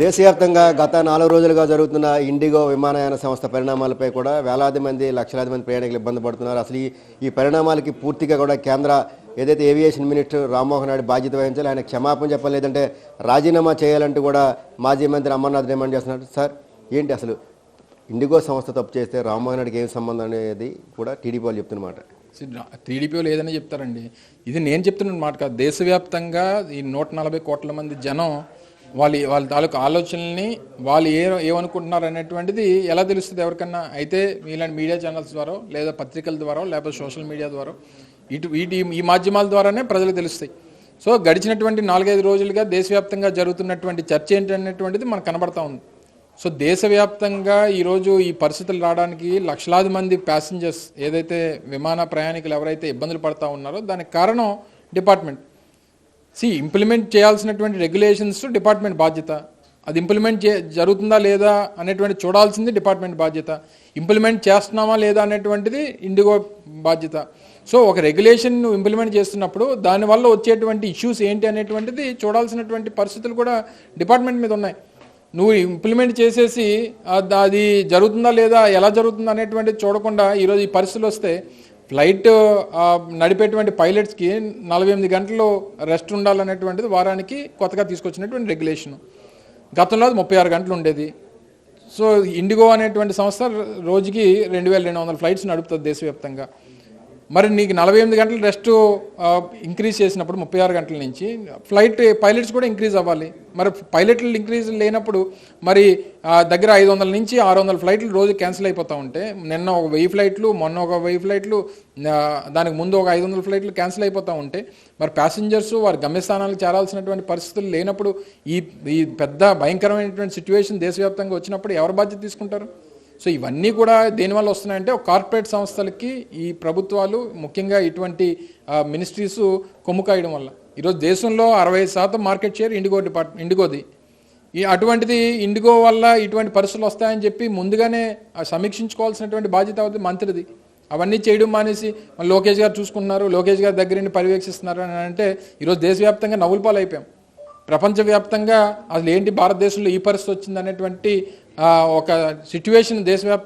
దేశవ్యాప్తంగా గత 4 రోజులుగా జరుగుతున్న ఇండిగో విమానయాన సంస్థ పరిణామాలపై కూడా వేలాది మంది లక్షలాది మంది ప్రయాణికులు ఇబ్బంది పడుతున్నారు. అసలు ఈ పరిణామాలకి పూర్తిగా కూడా కేంద్ర ఏదైతే ఏవియేషన్ మినిస్టర్ రామ్మోహన్ నాయుడు బాధ్యత వహించాలి, ఆయన క్షమాపణ చెప్పాలి, లేదంటే రాజీనామా చేయాలంటూ కూడా మాజీ మంత్రి అమర్నాథ్ డిమాండ్ చేస్తున్నారు. సార్ ఏంటి అసలు ఇండిగో సంస్థ తప్పు చేస్తే రామ్మోహన్ నాయుడుకి ఏం సంబంధం అనేది కూడా టీడీపీ వాళ్ళు చెప్తున్నమాట. టీడీపీ వాళ్ళు ఏదైనా చెప్తారండి, ఇది నేను చెప్తున్న మాట కాదు. దేశవ్యాప్తంగా ఈ 140 కోట్ల మంది జనం వాళ్ళ తాలూకు ఆలోచనల్ని వాళ్ళు ఏమనుకుంటున్నారు అనేటువంటిది ఎలా తెలుస్తుంది ఎవరికన్నా? అయితే ఇలాంటి మీడియా ఛానల్స్ ద్వారా లేదా పత్రికల ద్వారా లేకపోతే సోషల్ మీడియా ద్వారా ఈ మాధ్యమాల ద్వారానే ప్రజలకు తెలుస్తాయి. సో గడిచినటువంటి 4-5 రోజులుగా దేశవ్యాప్తంగా జరుగుతున్నటువంటి చర్చ ఏంటనేటువంటిది మనకు కనబడతా ఉంది. సో దేశవ్యాప్తంగా ఈరోజు ఈ పరిస్థితులు రావడానికి లక్షలాది మంది ప్యాసింజర్స్ ఏదైతే విమాన ప్రయాణికులు ఎవరైతే ఇబ్బందులు పడతా ఉన్నారో దానికి కారణం డిపార్ట్మెంట్. ఇంప్లిమెంట్ చేయాల్సినటువంటి రెగ్యులేషన్స్ డిపార్ట్మెంట్ బాధ్యత. అది ఇంప్లిమెంట్ జరుగుతుందా లేదా అనేటువంటి చూడాల్సింది డిపార్ట్మెంట్ బాధ్యత. ఇంప్లిమెంట్ చేస్తున్నామా లేదా అనేటువంటిది ఇండిగో బాధ్యత. సో ఒక రెగ్యులేషన్ నువ్వు ఇంప్లిమెంట్ చేస్తున్నప్పుడు దానివల్ల వచ్చేటువంటి ఇష్యూస్ ఏంటి అనేటువంటిది చూడాల్సినటువంటి పరిస్థితులు కూడా డిపార్ట్మెంట్ మీద ఉన్నాయి. నువ్వు ఇంప్లిమెంట్ చేసేసి అది జరుగుతుందా లేదా ఎలా జరుగుతుందా అనేటువంటిది చూడకుండా ఈరోజు ఈ పరిస్థితులు వస్తే ఫ్లైట్ నడిపేటువంటి పైలట్స్కి 48 గంటలు రెస్ట్ ఉండాలనేటువంటిది వారానికి కొత్తగా తీసుకొచ్చినటువంటి రెగ్యులేషన్. గతంలో అది 36 గంటలు ఉండేది. సో ఇండిగో అనేటువంటి సంస్థ రోజుకి 2200 ఫ్లైట్స్ నడుపుతుంది దేశవ్యాప్తంగా. మరి నీకు 48 గంటలు రెస్ట్ ఇంక్రీజ్ చేసినప్పుడు 36 గంటల నుంచి ఫ్లైట్ పైలట్స్ కూడా ఇంక్రీజ్ అవ్వాలి. మరి పైలట్లు ఇంక్రీజ్ లేనప్పుడు మరి దగ్గర 500 నుంచి 600 ఫ్లైట్లు రోజు క్యాన్సిల్ అయిపోతూ ఉంటే, నిన్న ఒక 1000 ఫ్లైట్లు, మొన్న ఒక 1000 ఫ్లైట్లు, దానికి ముందు ఒక 500 ఫ్లైట్లు క్యాన్సిల్ అయిపోతూ ఉంటే మరి ప్యాసింజర్స్ వారి గమ్యస్థానాలకు చేరాల్సినటువంటి పరిస్థితులు లేనప్పుడు ఈ పెద్ద భయంకరమైనటువంటి సిచ్యువేషన్ దేశవ్యాప్తంగా వచ్చినప్పుడు ఎవరు బాధ్యత తీసుకుంటారు? సో ఇవన్నీ కూడా దేనివల్ల వస్తున్నాయంటే కార్పొరేట్ సంస్థలకి ఈ ప్రభుత్వాలు ముఖ్యంగా ఇటువంటి మినిస్ట్రీస్ కొమ్ము కాయడం వల్ల. ఈరోజు దేశంలో 65% మార్కెట్ షేర్ ఇండిగోది. అటువంటిది ఇండిగో వల్ల ఇటువంటి పరిస్థితులు వస్తాయని చెప్పి ముందుగానే సమీక్షించుకోవాల్సినటువంటి బాధ్యత అవుతుంది మంత్రిది. అవన్నీ చేయడం మానేసి లోకేష్ గారు చూసుకుంటున్నారు, లోకేష్ గారి దగ్గర పర్యవేక్షిస్తున్నారు అని అంటే ఈరోజు దేశవ్యాప్తంగా నవ్వుల పాలు అయిపోయాం. ప్రపంచవ్యాప్తంగా అసలు ఏంటి భారతదేశంలో ఈ పరిస్థితి వచ్చింది అనేటువంటి ఒక సిచ్యువేషన్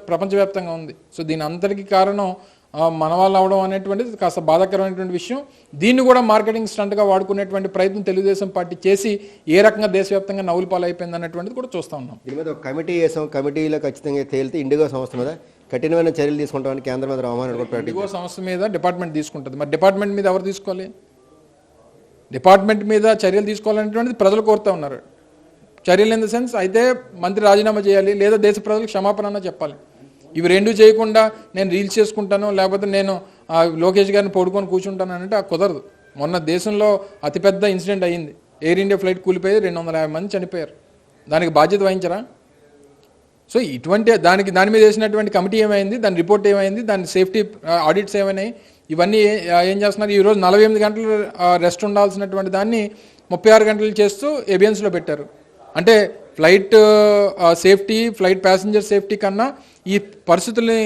ప్రపంచవ్యాప్తంగా ఉంది. సో దీని అందరికీ కారణం మన వాళ్ళు అవడం అనేటువంటిది కాస్త బాధాకరమైనటువంటి విషయం. దీన్ని కూడా మార్కెటింగ్ స్టంట్గా వాడుకునేటువంటి ప్రయత్నం తెలుగుదేశం పార్టీ చేసి ఏ రకంగా దేశవ్యాప్తంగా నవ్వుల పాలు అయిపోయింది అన్నటువంటిది కూడా చూస్తూ ఉన్నాం. దీని మీద ఒక కమిటీ వేసాం, కమిటీలో ఖచ్చితంగా తేలితే ఇండిగో సంస్థ మీద కఠినమైన చర్యలు తీసుకుంటామని కేంద్ర మంత్రి రామ్మోహన్ నాయుడు. ఇండిగో సంస్థ మీద డిపార్ట్మెంట్ తీసుకుంటుంది. మరి డిపార్ట్మెంట్ మీద ఎవరు తీసుకోవాలి? డిపార్ట్మెంట్ మీద చర్యలు తీసుకోవాలనేటువంటిది ప్రజలు కోరుతూ ఉన్నారు. చర్యలు ఇన్ ద సెన్స్ అయితే మంత్రి రాజీనామా చేయాలి, లేదా దేశ ప్రజలకు క్షమాపణ అన్న చెప్పాలి. ఇవి రెండు చేయకుండా నేను రీల్స్ చేసుకుంటాను, లేకపోతే నేను లోకేష్ గారిని పడుకొని కూర్చుంటాను అంటే కుదరదు. మొన్న దేశంలో అతిపెద్ద ఇన్సిడెంట్ అయ్యింది. ఎయిర్ ఇండియా ఫ్లైట్ కూలిపోయి 250 మంది చనిపోయారు. దానికి బాధ్యత వహించరా? సో ఇటువంటి దాని మీద వేసినటువంటి కమిటీ ఏమైంది, దాని రిపోర్ట్ ఏమైంది, దాని సేఫ్టీ ఆడిట్స్ ఏమైనాయి, ఇవన్నీ ఏం చేస్తున్నారు? ఈరోజు 48 గంటలు రెస్ట్ ఉండాల్సినటువంటి దాన్ని 36 గంటలు చేస్తూ ఎబియన్స్లో పెట్టారు. అంటే flight safety, flight passenger safety కన్నా ఈ పరిస్థితుల్ని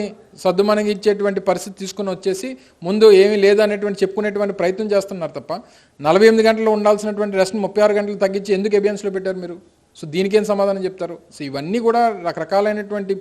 సద్దుమణిగించేటువంటి పరిస్థితి తీసుకుని వచ్చేసి ముందు ఏమీ లేదనేటువంటి చెప్పుకునేటువంటి ప్రయత్నం చేస్తున్నారు తప్ప 48 గంటలు ఉండాల్సినటువంటి రెస్ట్ 36 గంటలు తగ్గించి ఎందుకు ఎబియన్స్లో పెట్టారు మీరు? సో దీనికేం సమాధానం చెప్తారు? సో ఇవన్నీ కూడా రకరకాలైనటువంటి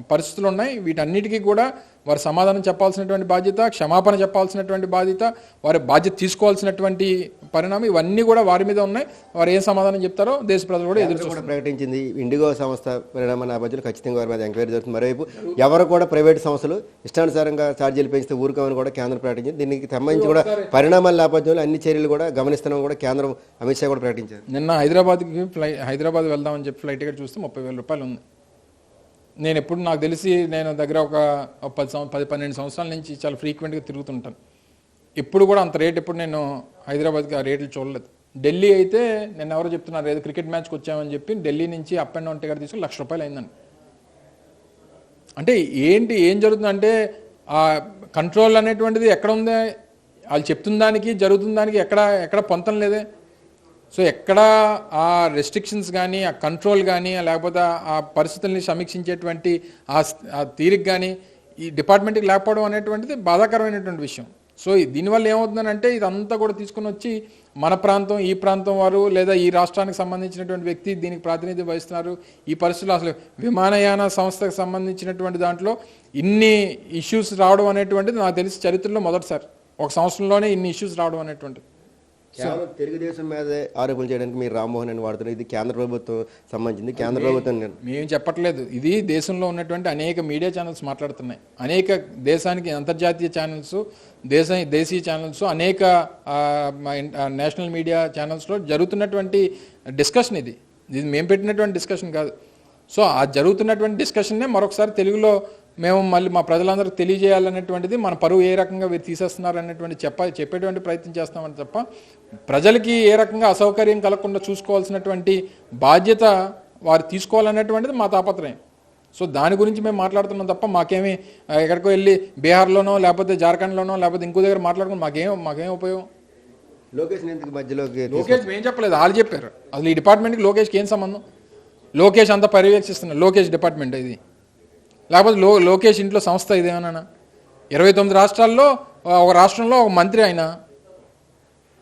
పరిస్థితులు ఉన్నాయి. వీటన్నిటికీ కూడా వారు సమాధానం చెప్పాల్సినటువంటి బాధ్యత, క్షమాపణ చెప్పాల్సినటువంటి బాధ్యత, వారి బాధ్యత తీసుకోవాల్సినటువంటి పరిణామం ఇవన్నీ కూడా వారి మీద ఉన్నాయి. వారు ఏం సమాధానం చెప్తారో దేశ ప్రజలు కూడా ఎదురు చూస్తారు. ప్రకటించింది ఇండిగో సంస్థ పరిణామ నేపథ్యంలో ఖచ్చితంగా వారి మీద ఎంక్వైరీ జరుగుతుంది. మరోవైపు ఎవరు కూడా ప్రైవేట్ సంస్థలు ఇష్టానుసారంగా ఛార్జీలు పెంచితే ఊరుకోమని కూడా కేంద్రం ప్రకటించింది. దీనికి సంబంధించి కూడా పరిణామాల నేపథ్యంలో అన్ని చర్యలు కూడా గమనిస్తున్నాం కూడా కేంద్రం అమిత్ షా కూడా ప్రకటించారు. నిన్న హైదరాబాద్ వెళ్దామని చెప్పి ఫ్లైట్ టికెట్ చూస్తే 30,000 రూపాయలు ఉంది. నేను ఎప్పుడు నాకు తెలిసి నేను దగ్గర ఒక 10-12 సంవత్సరాల నుంచి చాలా ఫ్రీక్వెంట్గా తిరుగుతుంటాను. ఎప్పుడు కూడా అంత రేట్ ఎప్పుడు నేను హైదరాబాద్కి ఆ రేట్లు చూడలేదు. ఢిల్లీ అయితే నేను ఎవరో చెప్తున్నారు ఏదో క్రికెట్ మ్యాచ్కి వచ్చామని చెప్పి ఢిల్లీ నుంచి అప్ అండ్ డౌన్ టికెట్ తీసుకుని ₹1,00,000 అయిందండి. అంటే ఏం జరుగుతుందంటే ఆ కంట్రోల్ అనేటువంటిది ఎక్కడ ఉంది? వాళ్ళు చెప్తున్న దానికి జరుగుతున్న దానికి ఎక్కడ పొంతం లేదే. సో ఎక్కడ ఆ రెస్ట్రిక్షన్స్ కానీ, ఆ కంట్రోల్ కానీ, లేకపోతే ఆ పరిస్థితుల్ని సమీక్షించేటువంటి ఆ తీరిక కానీ ఈ డిపార్ట్మెంట్కి లేకపోవడం అనేటువంటిది బాధాకరమైనటువంటి విషయం. సో దీనివల్ల ఏమవుతుందనంటే ఇదంతా కూడా తీసుకుని వచ్చి మన ప్రాంతం ఈ ప్రాంతం వారు లేదా ఈ రాష్ట్రానికి సంబంధించినటువంటి వ్యక్తి దీనికి ప్రాతినిధ్యం వహిస్తున్నారు. ఈ పరిస్థితుల్లో అసలు విమానయాన సంస్థకు సంబంధించినటువంటి దాంట్లో ఇన్ని ఇష్యూస్ రావడం అనేటువంటిది నాకు తెలిసి చరిత్రలో మొదటిసారి, ఒక సంవత్సరంలోనే ఇన్ని ఇష్యూస్ రావడం అనేటువంటిది. కేవలం తెలుగుదేశం మీదే ఆరోపణలు చేయడానికి మీరు రామ్మోహన్ అని వాడుతున్నారు. ఇది కేంద్ర ప్రభుత్వం సంబంధించింది, కేంద్ర ప్రభుత్వం మేము చెప్పట్లేదు. ఇది దేశంలో ఉన్నటువంటి అనేక మీడియా ఛానల్స్ మాట్లాడుతున్నాయి, అనేక దేశానికి అంతర్జాతీయ ఛానల్స్, దేశీయ ఛానల్స్, అనేక నేషనల్ మీడియా ఛానల్స్లో జరుగుతున్నటువంటి డిస్కషన్ ఇది మేము పెట్టినటువంటి డిస్కషన్ కాదు. సో ఆ జరుగుతున్నటువంటి డిస్కషన్నే మరొకసారి తెలుగులో మేము మళ్ళీ మా ప్రజలందరికీ తెలియజేయాలనేటువంటిది, మన పరువు ఏ రకంగా వీరు తీసేస్తున్నారు అనేటువంటి చెప్పేటువంటి ప్రయత్నం చేస్తామని తప్ప ప్రజలకి ఏ రకంగా అసౌకర్యం కలగకుండా చూసుకోవాల్సినటువంటి బాధ్యత వారు తీసుకోవాలనేటువంటిది మా తాపత్రయం. సో దాని గురించి మేము మాట్లాడుతున్నాం తప్ప మాకేమీ ఎక్కడికో వెళ్ళి బీహార్లోనో లేకపోతే జార్ఖండ్లోనో లేకపోతే ఇంకో దగ్గర మాట్లాడుకుని మాకేం ఉపయోగం? లోకేష్ మధ్యలోకి లోకేష్ మేము చెప్పలేదు, వాళ్ళు చెప్పారు. అసలు ఈ డిపార్ట్మెంట్కి లోకేష్కి ఏం సంబంధం? లోకేష్ అంతా పర్యవేక్షిస్తున్నారు, లోకేష్ డిపార్ట్మెంట్ ఇది, లేకపోతే లోకేష్ ఇంట్లో సంస్థ ఇదేమన్నా? 29 రాష్ట్రాల్లో ఒక రాష్ట్రంలో ఒక మంత్రి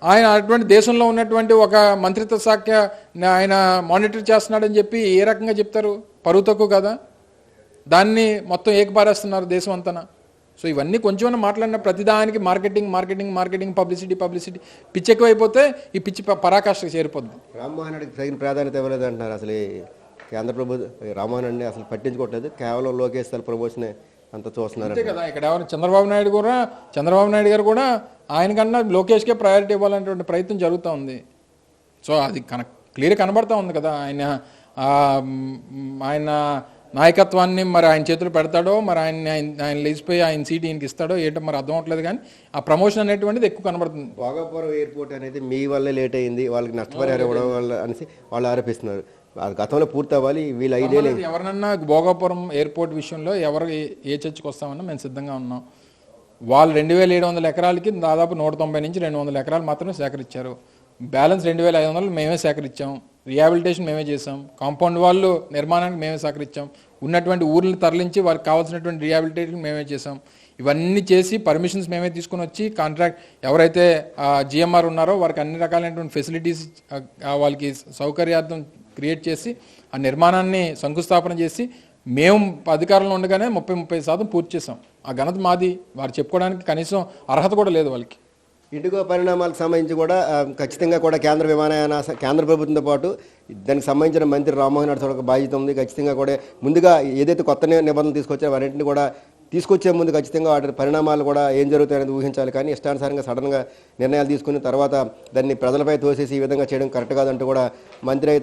ఆయన అటువంటి దేశంలో ఉన్నటువంటి ఒక మంత్రిత్వ శాఖ ఆయన మానిటర్ చేస్తున్నాడని చెప్పి ఏ రకంగా చెప్తారు? పరువు తక్కువ కదా? దాన్ని మొత్తం ఏకపారేస్తున్నారు దేశం అంతా. సో ఇవన్నీ కొంచెం మాట్లాడిన ప్రతిదానికి మార్కెటింగ్ పబ్లిసిటీ పిచ్చి ఎక్కువైపోతే ఈ పిచ్చి పరాకాష్ఠకు చేరిపోద్ది. రామ్మోహన్ రెడ్డికి తగిన ప్రాధాన్యత ఇవ్వలేదు అంటున్నారు. అసలు కేంద్ర ప్రభుత్వం రామ్మోహన్ రెడ్డిని అసలు పట్టించుకోవట్లేదు, కేవలం లోకేష్ ప్రమోషన్ అంత చూస్తున్నారు. అంతే కదా. ఇక్కడ ఎవరు చంద్రబాబు నాయుడు గారు కూడా ఆయనకన్నా లోకేష్కే ప్రయారిటీ ఇవ్వాలనేటువంటి ప్రయత్నం జరుగుతూ ఉంది. సో అది క్లియర్ కనబడతా ఉంది కదా. ఆయన నాయకత్వాన్ని మరి ఆయన చేతులు పెడతాడో, మరి ఆయన లేచిపోయి ఆయన సీట్ ఈయనకి ఇస్తాడో ఏంటో మరి అర్థం అవట్లేదు. కానీ ఆ ప్రమోషన్ అనేటువంటిది ఎక్కువ కనబడుతుంది. భోగాపురం ఎయిర్పోర్ట్ అనేది మీ వల్లే లేట్ అయింది, వాళ్ళకి నష్టపరిహారం ఇవ్వడం వల్ల అనేసి వాళ్ళు ఆరోపిస్తున్నారు. అది గతంలో పూర్తి అవ్వాలి, వీళ్ళు 5 ఏళ్ళు. ఎవరన్నా భోగాపురం ఎయిర్పోర్ట్ విషయంలో ఎవరు ఏ చర్చకు వస్తామన్నా మేము సిద్ధంగా ఉన్నాం. వాళ్ళు 2700 ఎకరాలకి దాదాపు 190 నుంచి 200 ఎకరాలు మాత్రమే సేకరించారు. బ్యాలెన్స్ 2500 మేమే సేకరించాం. రిహాబిలిటేషన్ మేమే చేసాం. కాంపౌండ్ వాళ్ళు నిర్మాణానికి మేమే సహకరించాం. ఉన్నటువంటి ఊర్లను తరలించి వారికి కావాల్సినటువంటి రిహాబిలిటేషన్ మేమే చేసాం. ఇవన్నీ చేసి పర్మిషన్స్ మేమే తీసుకుని వచ్చి కాంట్రాక్ట్ ఎవరైతే జిఎంఆర్ ఉన్నారో వారికి అన్ని రకాలైనటువంటి ఫెసిలిటీస్ వాళ్ళకి సౌకర్యార్థం క్రియేట్ చేసి ఆ నిర్మాణాన్ని శంకుస్థాపన చేసి మేము అధికారంలో ఉండగానే 30% పూర్తి చేసాం. ఆ ఘనత మాది. వారు చెప్పుకోవడానికి కనీసం అర్హత కూడా లేదు వాళ్ళకి. ఇండిగో పరిణామాలకు సంబంధించి కూడా ఖచ్చితంగా కూడా కేంద్ర ప్రభుత్వంతో పాటు దానికి సంబంధించిన మంత్రి రామ్మోహన్ రెడ్డి ఒక బాధ్యత ఉంది. ఖచ్చితంగా కూడా ముందుగా ఏదైతే కొత్త నిబంధనలు తీసుకొచ్చారో వాటిని కూడా తీసుకొచ్చే ముందు ఖచ్చితంగా వాటి పరిణామాలు కూడా ఏం జరుగుతాయనేది ఊహించాలి. కానీ ఇష్టానుసారంగా సడన్గా నిర్ణయాలు తీసుకుని తర్వాత దాన్ని ప్రజలపై తోసేసి ఈ విధంగా చేయడం కరెక్ట్ కాదంటూ కూడా మంత్రి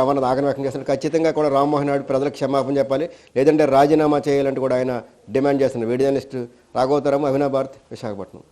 అమర్నాథ్ ఆగ్రహం వ్యక్తం చేస్తున్నారు. ఖచ్చితంగా కూడా రామ్మోహన్ రెడ్డి ప్రజలకు క్షమాపణ చెప్పాలి, లేదంటే రాజీనామా చేయాలంటూ కూడా ఆయన డిమాండ్ చేస్తున్నారు. Video journalist Raghavataram, Abhinav Bharat, Visakhapatnam.